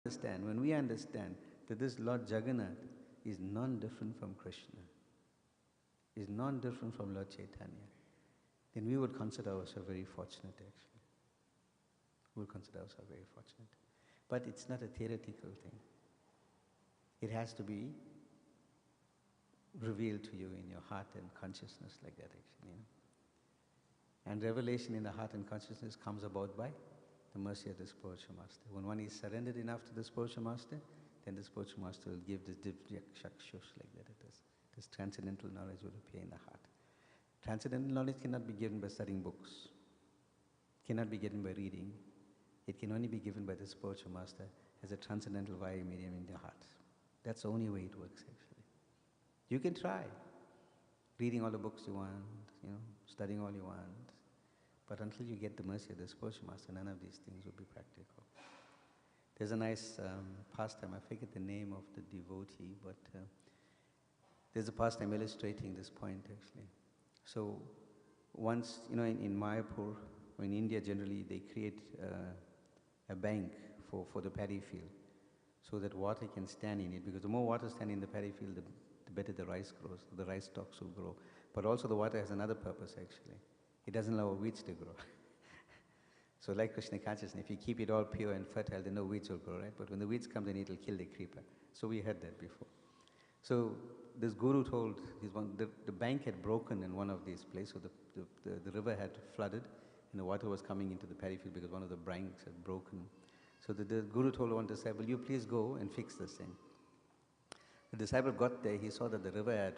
when we understand that this Lord Jagannath is non-different from Krishna, is non-different from Lord Chaitanya, then we would consider ourselves very fortunate actually. We would consider ourselves very fortunate. But it's not a theoretical thing. It has to be revealed to you in your heart and consciousness like that actually. And revelation in the heart and consciousness comes about by the mercy of the spiritual master. When one is surrendered enough to the spiritual master, then the spiritual master will give this divya chakshush like that it is. This transcendental knowledge will appear in the heart. Transcendental knowledge cannot be given by studying books, cannot be given by reading. It can only be given by the spiritual master as a transcendental via medium in the heart. That's the only way it works actually. You can try reading all the books you want, studying all you want, but until you get the mercy of the spiritual master, none of these things will be practical. There's a nice pastime, I forget the name of the devotee, but there's a pastime illustrating this point actually. So once, in Mayapur, or in India generally, they create a bank for the paddy field so that water can stand in it, because the more water stands in the paddy field, the better the rice grows, the rice stalks will grow. But also the water has another purpose actually. It doesn't allow weeds to grow. So like Krishna consciousness, if you keep it all pure and fertile, then no weeds will grow, right? But when the weeds come, then it will kill the creeper. So we heard that before. So this guru told, the bank had broken in one of these places, so the river had flooded, and the water was coming into the paddy field because one of the banks had broken. So the guru told one disciple, "You please go and fix this thing." The disciple got there, he saw that the river had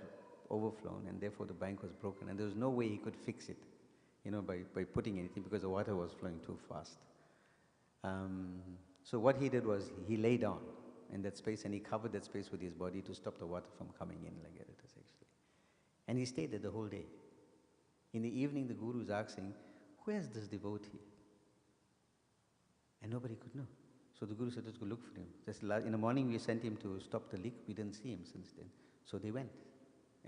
overflown, and therefore the bank was broken, and there was no way he could fix it, by putting anything, because the water was flowing too fast. So what he did was, he lay down in that space, and he covered that space with his body to stop the water from coming in, like it is actually. And he stayed there the whole day. In the evening, the guru was asking, "Where's this devotee?" And nobody could know. So the guru said, "Let's go look for him." Just in the morning, we sent him to stop the leak. We didn't see him since then. So they went,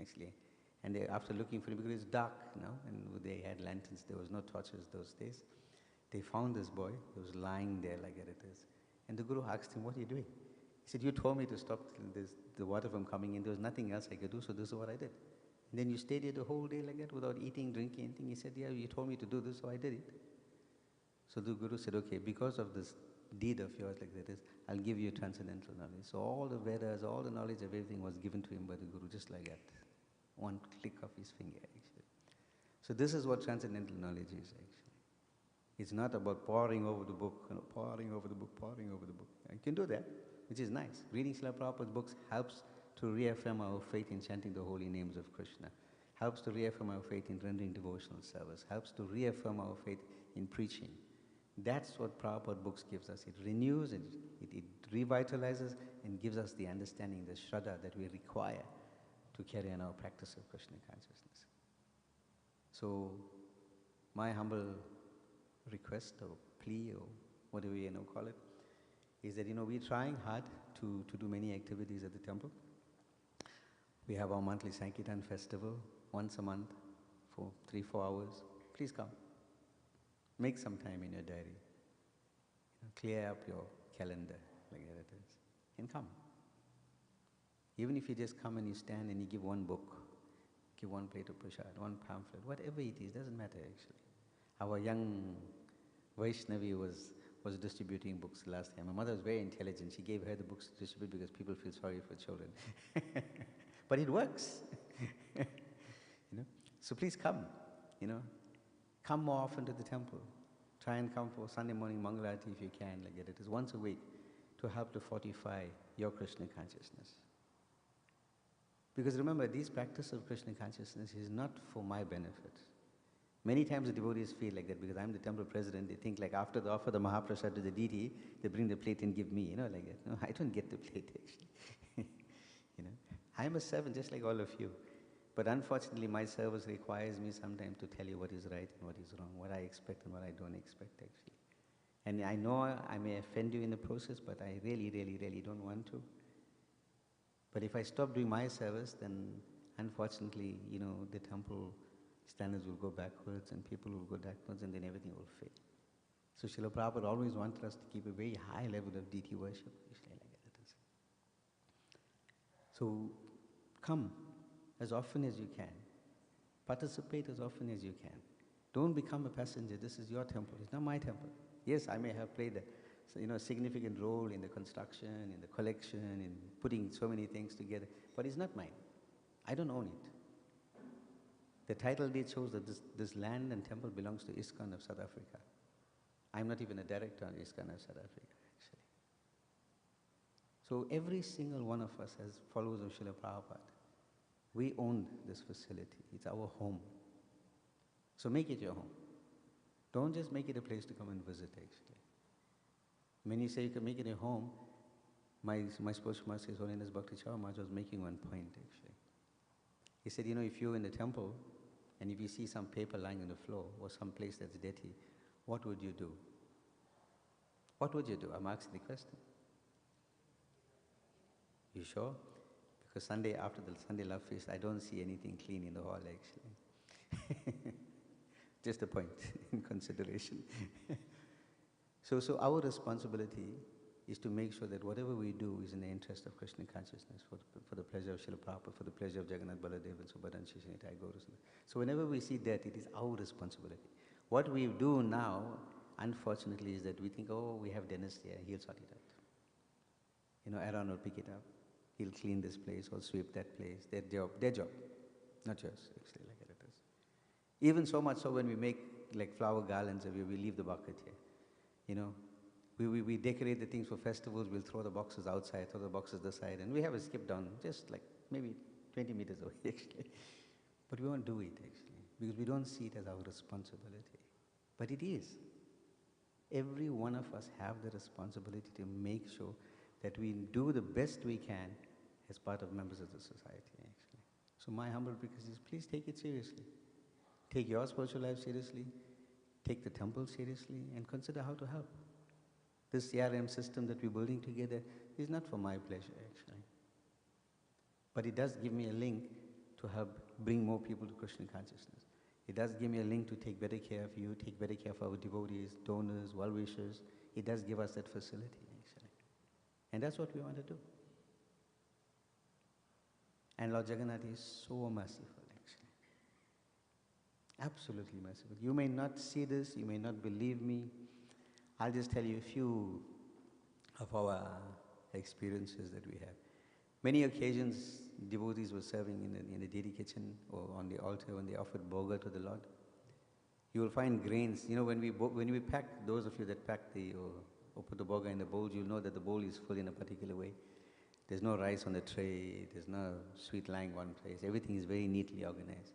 actually. And after looking for him, because it's dark now, and they had lanterns, there was no torches those days, they found this boy. He was lying there like it is. And the guru asked him, "What are you doing?" He said, "You told me to stop the water from coming in. There was nothing else I could do, so this is what I did." And then you stayed here the whole day like that without eating, drinking, anything. He said, "Yeah, you told me to do this, so I did it." So the guru said, "Okay, because of this deed of yours like that is, I'll give you transcendental knowledge." So all the Vedas, all the knowledge of everything was given to him by the guru, just like that. One click of his finger, actually. So this is what transcendental knowledge is, actually. It's not about poring over the book, poring over the book, poring over the book. You can do that, which is nice. Reading Srila Prabhupada's books helps to reaffirm our faith in chanting the holy names of Krishna, helps to reaffirm our faith in rendering devotional service, helps to reaffirm our faith in preaching. That's what Prabhupada books gives us. It renews, it revitalizes, and gives us the understanding, the shraddha that we require to carry on our practice of Krishna consciousness. So, my humble request or plea or whatever you call it, is that we're trying hard to do many activities at the temple. We have our monthly Sankirtan festival once a month for 3-4 hours. Please come. Make some time in your diary. Clear up your calendar like that it is. And come. Even if you just come and you stand and you give one book, give one plate of prasad, one pamphlet, whatever it is, doesn't matter actually. Our young Vaishnavi was distributing books last time. My mother was very intelligent. She gave her the books to distribute because people feel sorry for children. But it works. So please come, Come more often to the temple. Try and come for Sunday morning Mangalarati if you can, like that. It is once a week to help to fortify your Krishna consciousness. Because remember, this practice of Krishna consciousness is not for my benefit. Many times the devotees feel like that because I'm the temple president. They think like after they offer the Mahaprasad to the deity, they bring the plate and give me, like that. No, I don't get the plate actually. I'm a servant just like all of you. But unfortunately, my service requires me sometimes to tell you what is right and what is wrong, what I expect and what I don't expect actually. And I know I may offend you in the process, but I really, really, really don't want to. But if I stop doing my service, then unfortunately, the temple standards will go backwards and people will go backwards and then everything will fail. So Srila Prabhupada always wanted us to keep a very high level of deity worship. So come as often as you can. Participate as often as you can. Don't become a passenger. This is your temple. It's not my temple. Yes, I may have played a significant role in the construction, in the collection, in putting so many things together, but it's not mine. I don't own it. The title deed shows that this land and temple belongs to ISKCON of South Africa. I'm not even a director on ISKCON of South Africa, actually. So every single one of us as followers of Srila Prabhupada, we own this facility. It's our home. So make it your home. Don't just make it a place to come and visit, actually. When you say you can make it a home, my spiritual master, His Holiness Bhakti Chava Maharaj, was making one point, actually. He said, if you're in the temple and if you see some paper lying on the floor or some place that's dirty, what would you do? What would you do? I'm asking the question. You sure? Because Sunday, after the Sunday Love Feast, I don't see anything clean in the hall, actually. Just a point in consideration. So our responsibility is to make sure that whatever we do is in the interest of Krishna consciousness, for the pleasure of Srila Prabhupada, for the pleasure of Jagannath Baladev and Subhadan Shishanitai Gauru. So whenever we see that, it is our responsibility. What we do now, unfortunately, is that we think, oh, we have Dennis here, he'll sort it out. Aaron will pick it up. He'll clean this place or sweep that place. Their job, not yours, actually, like it is. Even so much so when we make like flower garlands, we leave the bucket here. We decorate the things for festivals, we'll throw the boxes outside, throw the boxes this side, and we have a skip down just like maybe 20 meters away, actually. But we won't do it, actually, because we don't see it as our responsibility. But it is. Every one of us have the responsibility to make sure that we do the best we can as part of members of the society, actually. So my humble request is, please take it seriously. Take your spiritual life seriously, take the temple seriously, and consider how to help. This CRM system that we're building together is not for my pleasure, actually. But it does give me a link to help bring more people to Krishna consciousness. It does give me a link to take better care of you, take better care of our devotees, donors, well-wishers. It does give us that facility, actually. And that's what we want to do. And Lord Jagannath is so merciful, actually. Absolutely merciful. You may not see this, you may not believe me. I'll just tell you a few of our experiences that we have. Many occasions, devotees were serving in the deity kitchen or on the altar when they offered bhoga to the Lord. You will find grains. When we pack, those of you that pack or put the bhoga in the bowl, you'll know that the bowl is full in a particular way. There's no rice on the tray, there's no sweet lying one place. Everything is very neatly organized.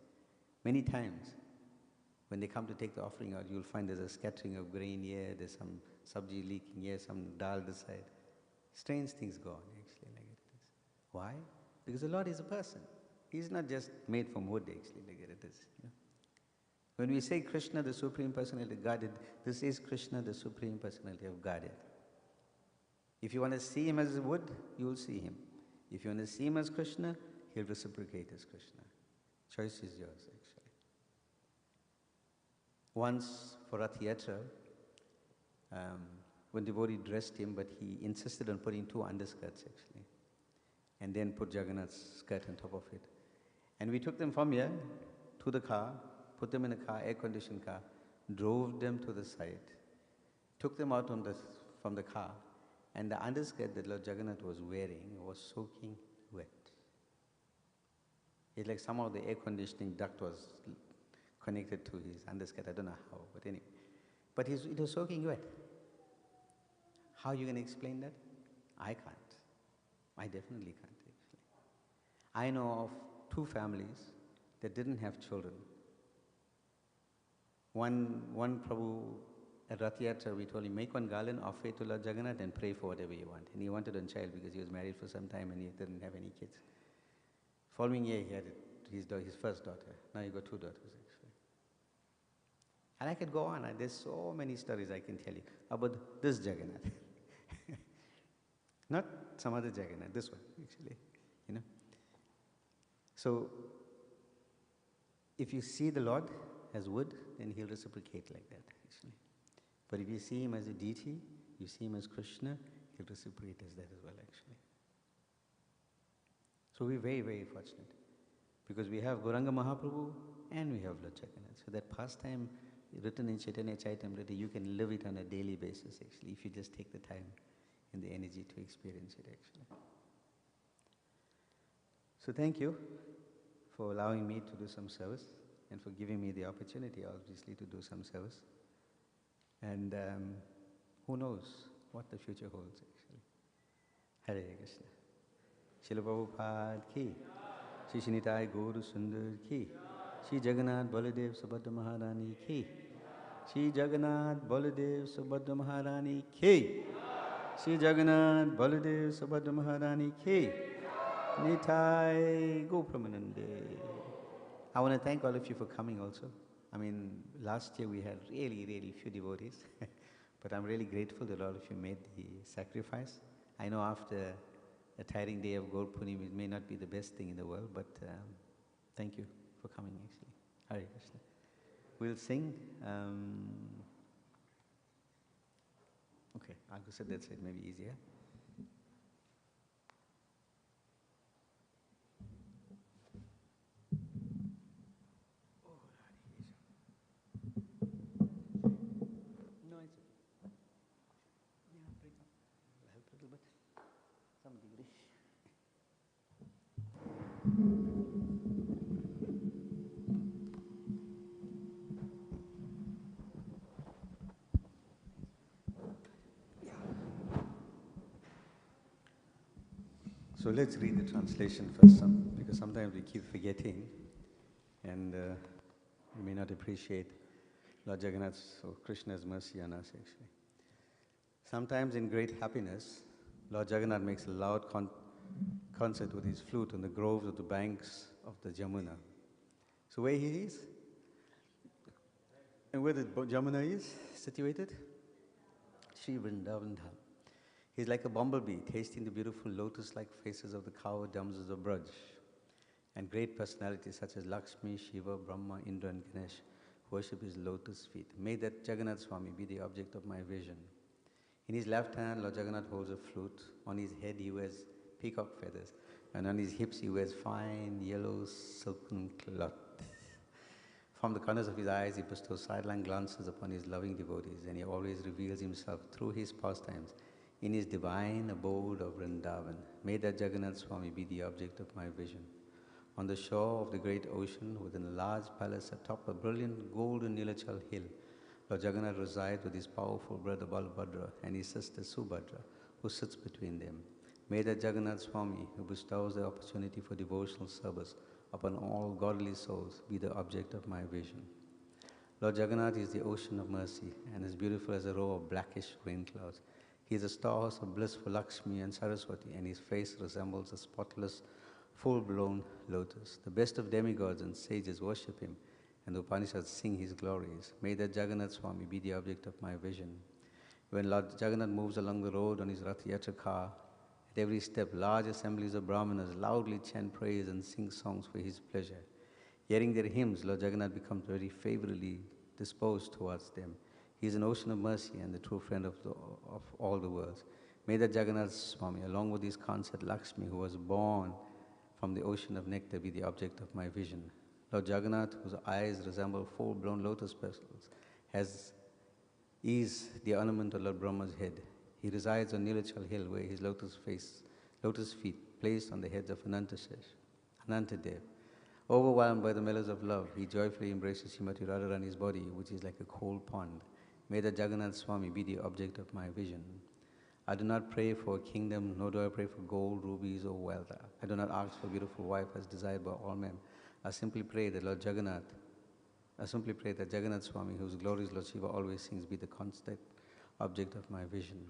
Many times, when they come to take the offering out, you'll find there's a scattering of grain here, there's some sabji leaking here, some dal this side. Strange things go on, actually, like it is. Why? Because the Lord is a person. He's not just made from wood, actually, like it is. When we say Krishna, the Supreme Personality of Godhead, this is Krishna, the Supreme Personality of Godhead. If you want to see Him as wood, you will see Him. If you want to see Him as Krishna, He'll reciprocate as Krishna. Choice is yours, actually. Once for Rath Yatra, when devotee dressed him, but he insisted on putting 2 underskirts, actually, and then put Jagannath's skirt on top of it. And we took them from here to the car, put them in a car, air-conditioned car, drove them to the site, took them out from the car, and the underskirt that Lord Jagannath was wearing was soaking wet. It's like somehow the air-conditioning duct was connected to his underskirt. I don't know how, but anyway. But it was soaking wet. How are you going to explain that? I can't. I definitely can't, actually. I know of 2 families that didn't have children. One Prabhu at Rath Yatra, we told him, make one garland, offer it to Lord Jagannath and pray for whatever you want. And he wanted a child because he was married for some time and he didn't have any kids. Following year, he had his first daughter. Now he got 2 daughters, actually. And I could go on. There's so many stories I can tell you about this Jagannath. Not some other Jagannath, this one, actually. So, if you see the Lord as wood, then He'll reciprocate like that, actually. But if you see him as a deity, you see him as Krishna, he'll reciprocate as that as well, actually. So we're very, very fortunate. Because we have Gauranga Mahaprabhu and we have Lord Jagannath. So that pastime written in Chaitanya Charitamrita, you can live it on a daily basis, actually, if you just take the time and the energy to experience it, actually. So thank you for allowing me to do some service and for giving me the opportunity, obviously, to do some service. And who knows what the future holds, actually. Hare Krishna. Srila Prabhupada ki, Shri Shinitai Gauru Sundar ki, Shri Jagannath Baladev Subhadra Maharani ki, Shri Jagannath Baladev Subhadra Maharani ki, Shri Jagannath Baladev Subhadra Maharani ki, Nitai Gopramanande. I want to thank all of you for coming also. I mean, last year we had really, really few devotees, but I'm really grateful that all of you made the sacrifice. I know after a tiring day of Gaur Punim, it may not be the best thing in the world, but thank you for coming, actually. Hare Krishna. We'll sing. Okay, I'll go say that side, maybe easier. No, it's okay. Yeah, bring up. Help a little bit. Some degree. So let's read the translation first, because sometimes we keep forgetting and we may not appreciate Lord Jagannath's or Krishna's mercy on us, actually. Sometimes in great happiness, Lord Jagannath makes a loud concert with his flute on the groves of the banks of the Jamuna. So where he is, and where the Jamuna is situated? Sri Vrindavan Dham. He's like a bumblebee, tasting the beautiful lotus-like faces of the cow damsels of Braj. And great personalities such as Lakshmi, Shiva, Brahma, Indra and Ganesh worship his lotus feet. May that Jagannath Swami be the object of my vision. In his left hand, Lord Jagannath holds a flute. On his head he wears peacock feathers. And on his hips he wears fine yellow silken cloth. From the corners of his eyes he bestows sidelong glances upon his loving devotees, and he always reveals himself through his pastimes in his divine abode of Vrindavan. May that Jagannath Swami be the object of my vision. On the shore of the great ocean, within a large palace atop a brilliant golden Nilachal hill, Lord Jagannath resides with his powerful brother Balabhadra and his sister Subhadra, who sits between them. May that Jagannath Swami, who bestows the opportunity for devotional service upon all godly souls, be the object of my vision. Lord Jagannath is the ocean of mercy and is beautiful as a row of blackish rain clouds. He is a storehouse of bliss for Lakshmi and Saraswati, and his face resembles a spotless, full-blown lotus. The best of demigods and sages worship him, and the Upanishads sing his glories. May that Jagannath Swami be the object of my vision. When Lord Jagannath moves along the road on his Rath Yatra car, at every step, large assemblies of Brahmanas loudly chant praise and sing songs for his pleasure. Hearing their hymns, Lord Jagannath becomes very favorably disposed towards them. He is an ocean of mercy and the true friend of all the worlds. May that Jagannath Swami, along with his consort Lakshmi, who was born from the ocean of nectar, be the object of my vision. Lord Jagannath, whose eyes resemble full-blown lotus petals, is the ornament of Lord Brahma's head. He resides on Nilachal hill, where his lotus feet placed on the heads of Anantadev. Overwhelmed by the mellows of love, he joyfully embraces Srimati Radharani's body, which is like a cold pond. May the Jagannath Swami be the object of my vision. I do not pray for a kingdom, nor do I pray for gold, rubies, or wealth. I do not ask for a beautiful wife as desired by all men. I simply pray that Jagannath Swami, whose glories Lord Shiva always sings, be the constant object of my vision.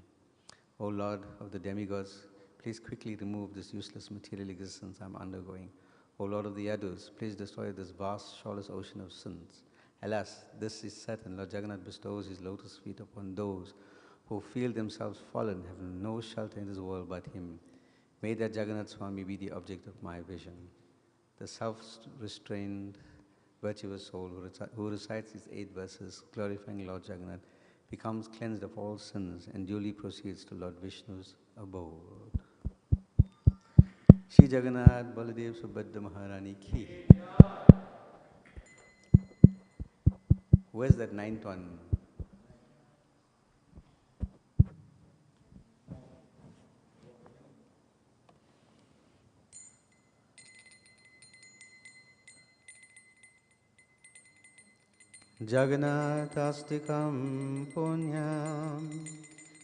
O Lord of the demigods, please quickly remove this useless material existence I am undergoing. O Lord of the Yadus, please destroy this vast, shoreless ocean of sins. Alas, this is certain. Lord Jagannath bestows his lotus feet upon those who feel themselves fallen, have no shelter in this world but him. May that Jagannath Swami be the object of my vision. The self-restrained, virtuous soul who recites these 8 verses, glorifying Lord Jagannath, becomes cleansed of all sins and duly proceeds to Lord Vishnu's abode. Shri Jagannath Baladev Subhadra Maharani ki. Where's that ninth one? Jagannathastikam punyam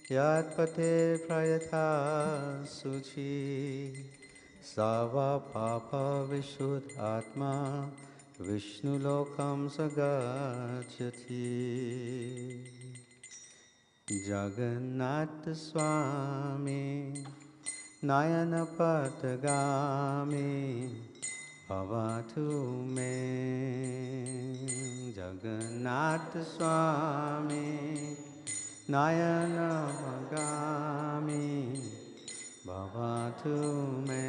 yat pate prayatha suchi sava papa vishud atma Vishnu lokam sagachyati. Jagannath Swami Nayana Patagami Bhavatu me. Jagannath Swami Nayana Patagami Bhavatu me.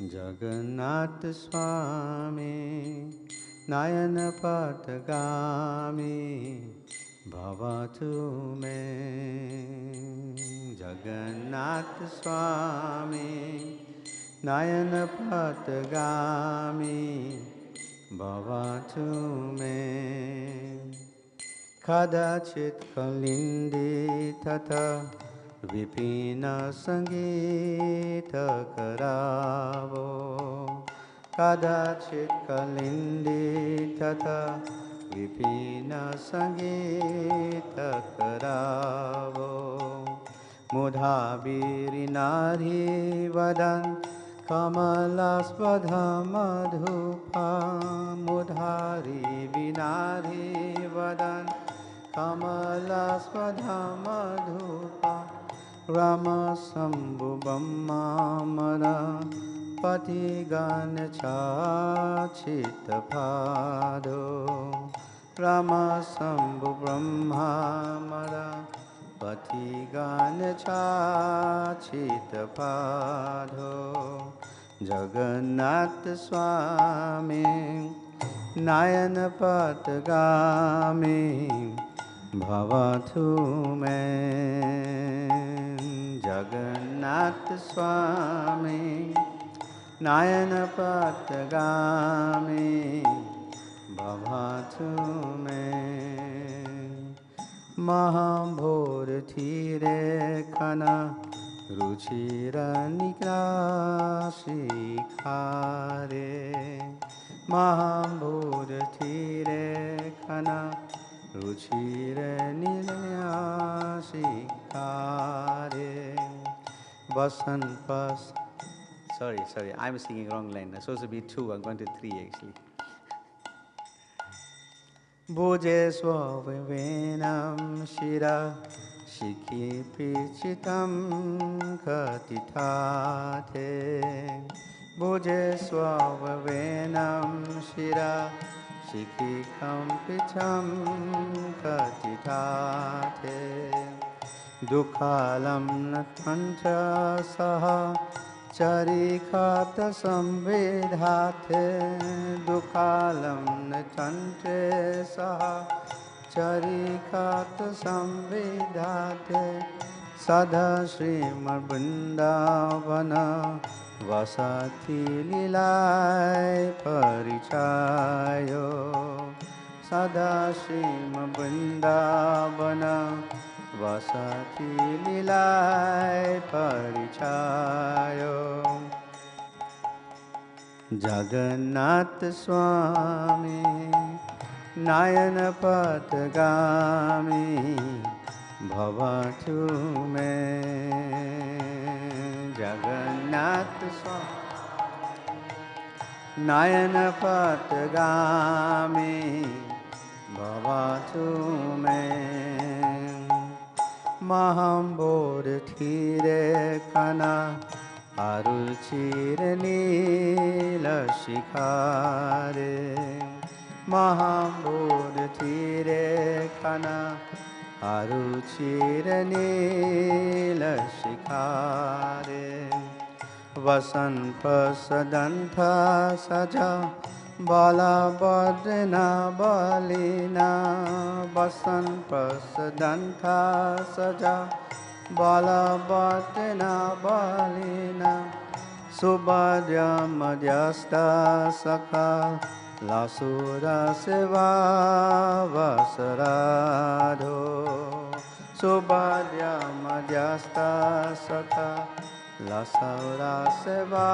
Jagannath Swami Nayana Patagami Bhavatu me. Jagannath Swami Nayana Patagami Bhavatu me. Kadachit Kalindi Tata Vipina Sangita Karavo. Kadachit Kalindi Tata Vipina Sangita Karavo. Mudhabiri Nari Vadan Kamalaspadha Madhupa. Mudhari Vinari Vadan Kamalaspadha Madhupa. Rama Sambhu Brahmamara Patigana Chachita Pado. Rama Sambhu Brahmamara Patigana Chachita Pado. Jagannath Swami Nayana Patagami Bhavatu me. Jagannath Swami Nayana Patagami Bhavatu me. Mahambhor thire khana ruchira nikrasi khare. Mahambhor thire khana ruchira nikrasi khare. Vasan pas. Sorry, I'm singing wrong line. It's supposed to be 2, I'm going to 3 actually. Bhuje swavivenam shira shiki pichitam katitate. Bhuje swavivenam shira shiki kampicham katitate. Dukhalam natancha saha Charikata samvedhate. Dukhalam nachante saha Charikata samvedhate. Sadha Srimad Vrindavana Vasati Lilai Parichayo. Sadha Srimad Vrindavana Vasati Lilai Parichayo. Jagannath Swami Nayana Patagami Bhavatu me. Jagannath Swami Nayana Patagami Bhavatu me. Mahambhor thire khana aruchir nila shikhare. Mahambhor thire khana aruchir nila shikhare. Vasan pasadantha saja Balabhadrena balina vasan prasadantha saja Balabhadrena balina Subhadra madhyasta sakha Lasura seva vasaradho Subhadra madhyasta sakha Lasura seva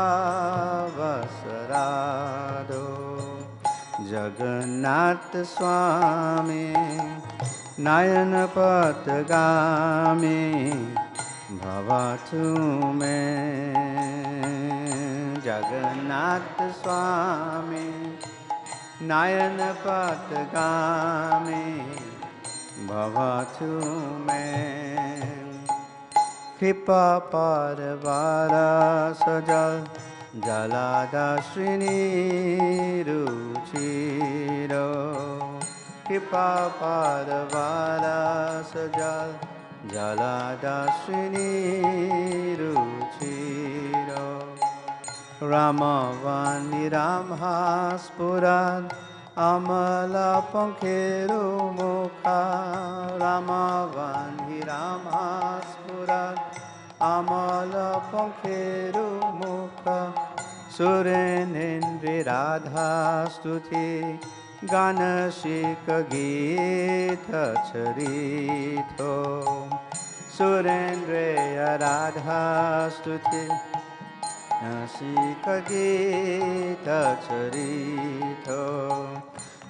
vasarado Jagannath Swami Nayana Patagami Bhavatu me Jagannath Swami Nayana Patagami Bhavatu me Kripa Parvara Sajal Jalada Srini Ruchiro Kripa Parvara Sajal Jalada Srini Ruchiro Ramavani Ramhaspuran Amala Pankheru Mukha Ramavani Ramhaspuran Amala Pankheru Mukha Surenendri Radha Stuti Ganashika Gita Charito Surendriya Radha Stuti Ganashika Gita Charito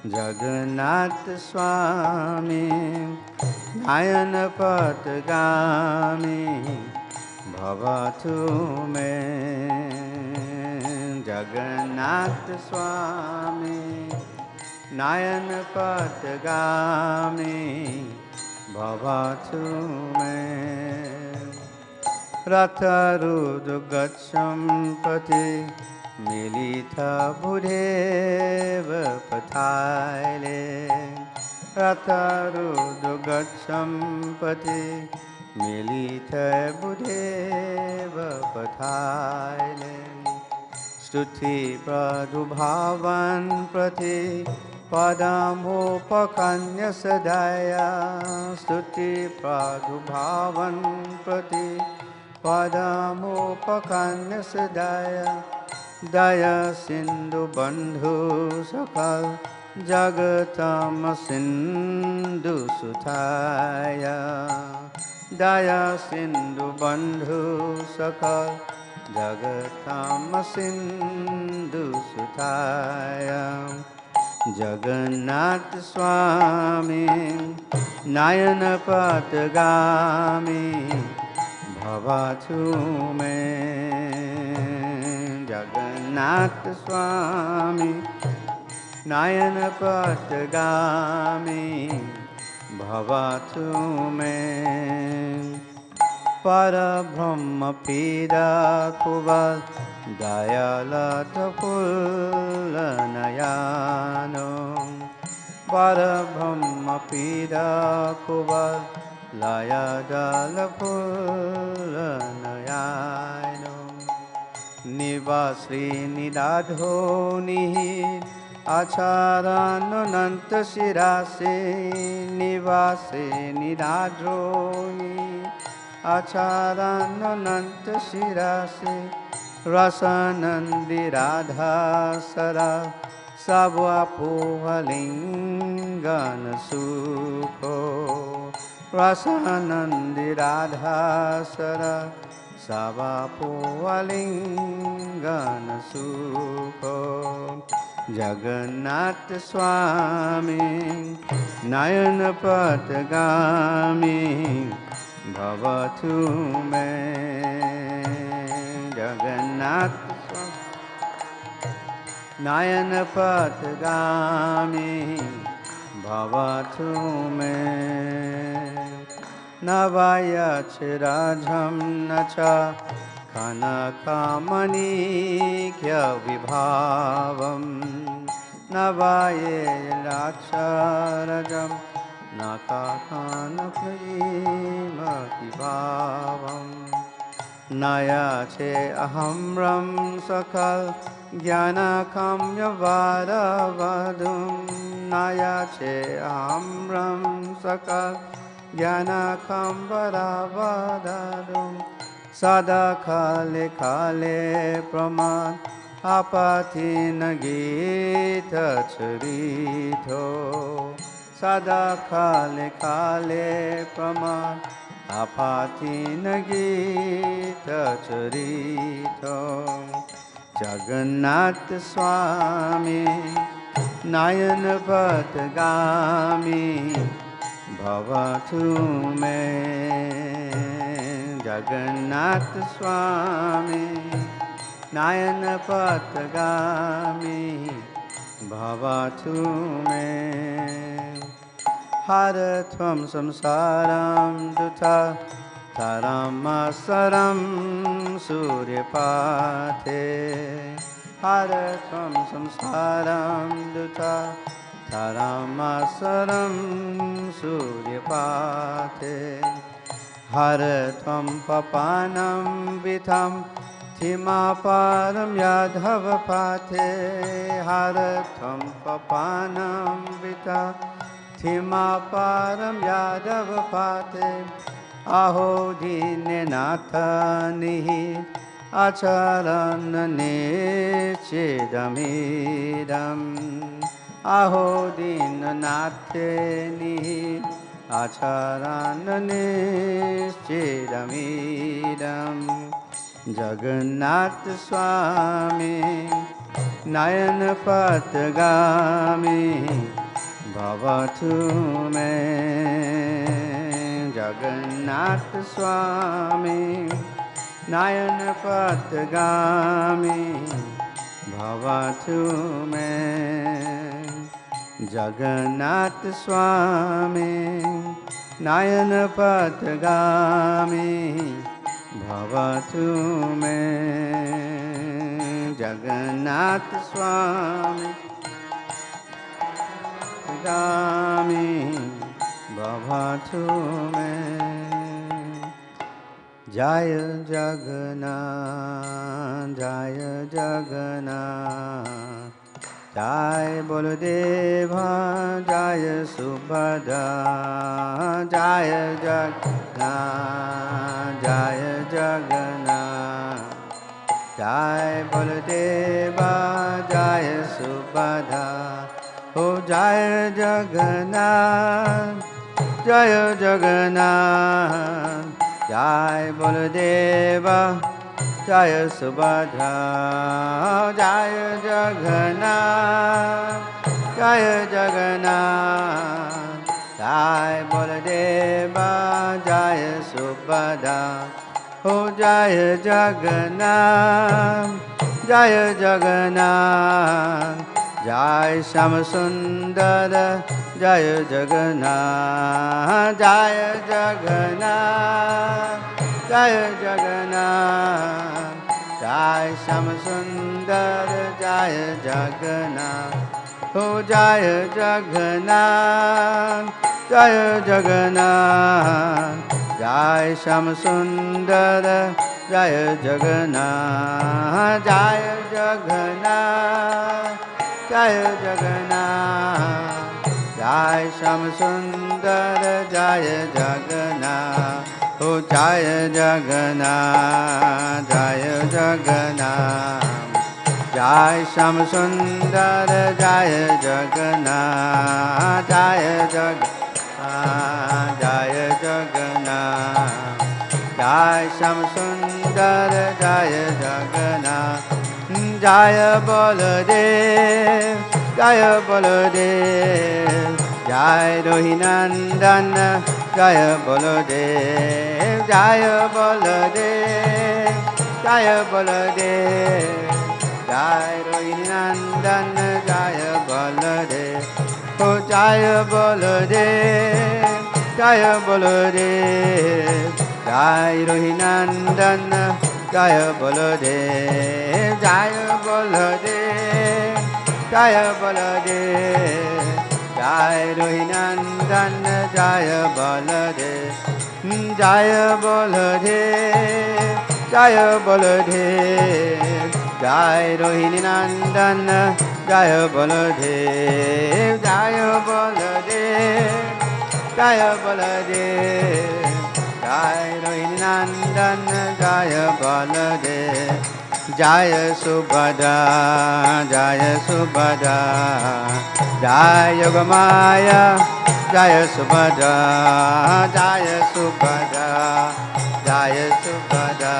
Jagannath Swami Nayana Patagami Bhavatu me Jagannath Swami Nayana Patagami Bhavatu me Ratharudh Gacham Pati Militha Budheva Pathaile Ratharudh Gacham Pati Militha Budheva Pathaile Stuti Pradubhavan Prati Padamopakanya Sadaya Stuti Pradubhavan Prati Padamopakanya Sadaya Daya Sindhu Bandhu Sakal Jagatam Sindhu Sutaya Daya Sindhu Bandhu Sakal Jagatam Sindhu Sutaya Jagannath Swami Nayana Patagami Bhavatu me Jagannath Swami Nayana Patagami Bhavatu me Parabrahma Pida Kuval Dayalata Pulanayano Parabrahma Pida Kuval Layadala Pulanayano Nivasri Nidadho Nihir Acharananta Shirase Nivase Nidadho Nihir Acharananta Shirase Rasanandi Radha Sara Sabvapuhalingana Sukho Rasanandi Radha Sara Sabvapuhalingana Sukho Jagannath Swami Nayana Patagami Bhavatu me Jagannath Nayana Patagami Bhavatu me Navaya Chirajam Nacha Kanakamani Kya Vibhavam Navaye Racharajam Nakakana Prima Vibhavam Naya che aham ram sakal jnana kamya vada vadum. Naya che aham ram sakal jnana kam vada vadadum. Sada kale kale praman apati nagita charito. Sada kale kale praman apati nagita charito. Jagannath Swami Nayan Patgami Bhavatu me. Jagannath Swami Nayan Patgami Bhavatu me. Haratvam samsaram duta taramasaram suryapate. Haratvam samsaram duta taramasaram suryapate. Haratvam papanam vitam thimaparam yadhavapate. Haratvam papanam vitam thimaparam yadhavapate. Aho dinenatha acharanane chedamidam. Aho dinenatha acharanane chedamidam. Jagannath Swami Nayan Patgami Bhavatu me. Jagannath Swami Nayan Patgami Bhavatu me. Jagannath Swami Nayan Patgami Bhavatu me. Jagannath Swami Patgami Bhavatu me. Jaya Jagannath, Jaya Jagannath, Jai Baladeva, Jaya Subhadra, Jaya Jagannath, Jaya Jagannath, Jai Baladeva, Jaya Subhadra. Oh Jaya Jagannath, Jaya Jagannath, Jai Baladeva, Jaya Subhadra, Jaya Jagannath, Jaya Jagannath, Jai Baladeva, Jaya Subhadra. Oh Jaya Jagannath, Jaya Jagannath, Jai Shama Sundara, Jaya Jagannath, Jaya Jagannath, Jaya Jagannath, Jai Shama Sundara, Jaya Jagannath. Oh Jaya Jagannath, Jaya Jagannath, Jai Shama Sundara, Jaya Jagannath, Jaya Jagannath, Jaya Jagannath, Jai Shama Sundara, Jaya Jagannath. Oh Jaya Jagannath, Jaya Jagannath, Jai Shama Sundara, Jaya Jagannath, Jaya Jagannath, Jaya Jagannath, Jai Shama Sundara, Jaya Jagannath. Jaya Baladev, Jaya Baladev, Jai Rohinandana, Jaya Baladev, Jaya Baladev, Jaya Baladev, Jai Rohinandana, Jaya Baladev. Oh Jaya Baladev, Jaya Baladev, Jai Rohinandana, Jaya Baladev, Jaya Baladev, Jaya Baladev, Jai Rohinandana, Jaya Baladev, Jaya Baladev, Jaya Baladev, Jai Rohini Nandan, Jaya Baladev, Jaya Baladev, Jaya Baladev, Jai Rohini Nandan, Jaya Baladev, Jaya Subhadra, Jaya Subhadra, Jaya Yogamaya, Jaya Subhadra, Jaya Subhadra, Jaya Subhadra,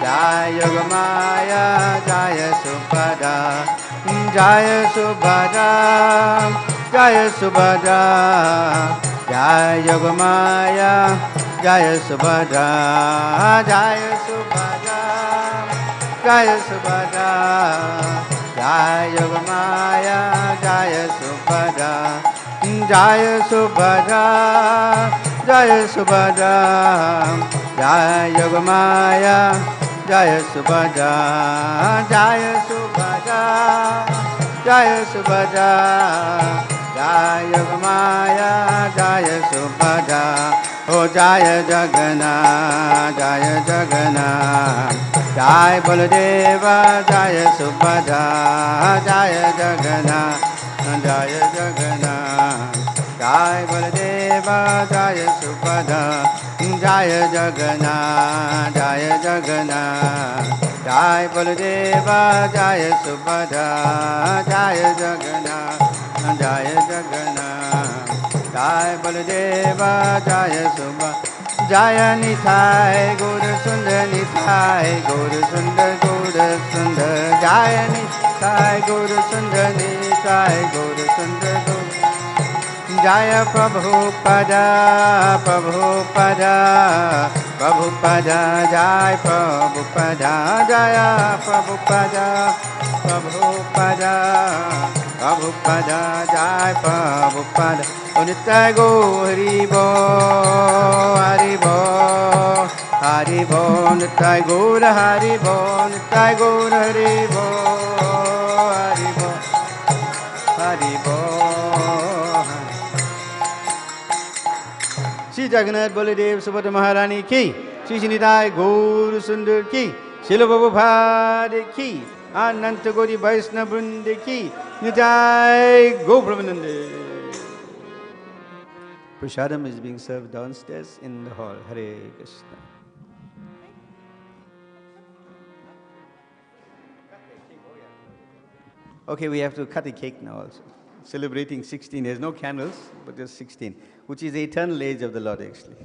Jaya Yogamaya, Jaya Subhadra, Jaya Subhadra, Jaya Subhadra, Jaya Yogamaya, Jaya Subhadra, Jaya Subhadra, Jaya Subhadra, Jaya Yogamaya, Jaya Subhadra, Jaya Subhadra, Jaya Subhadra, Jaya Yogamaya, Jaya Subhadra, Jaya Subhadra, Jaya Subhadra, Jaya Yogamaya, Jaya Subhadra, Oh Jaya Jagannath, Jaya Jagannath, Jaya Baladeva, Jaya Subhadra, Jaya Jagannath, Jaya Jagannath, Jaya Baladeva, Jaya Subhadra, Jaya Jagannath, Jaya Jagannath, Jaya Baladeva, Jaya Subhadra, Jaya Jagannath, Jaya Jagannath, Jaya Baladeva, Jaya Subhadra, Jaya Nithai, Gaura Sundar Nithai, Gaura Sundar, Gaura Sundar, Jaya Nithai, Gaura Sundar Nithai, Gaura Sundar, Gaura Jaya Prabhupada, Prabhupada, Prabhupada, Jaya Prabhupada, Jaya Prabhupada, Prabhupada, Prabhupada, Jaya Prabhupada, Nitya Go Hari Bo, Hari Bo, Hari Bo, Nitya Gaur Hari Bo, Nitya Gaur Hari Bo, Hari Bo, Hari Bo. Shri Jagannath Baladev Subhadra Maharani ki, Shri Nithai Gaur Sundar ki, Srila Prabhupada ki, Ananta Gauri Vaishnava Vrinda ki, Nithai Gaur Brahmananda. Prasadam is being served downstairs in the hall. Hare Krishna. Okay, we have to cut the cake now also. Celebrating 16. There's no candles, but just 16, which is the eternal age of the Lord actually.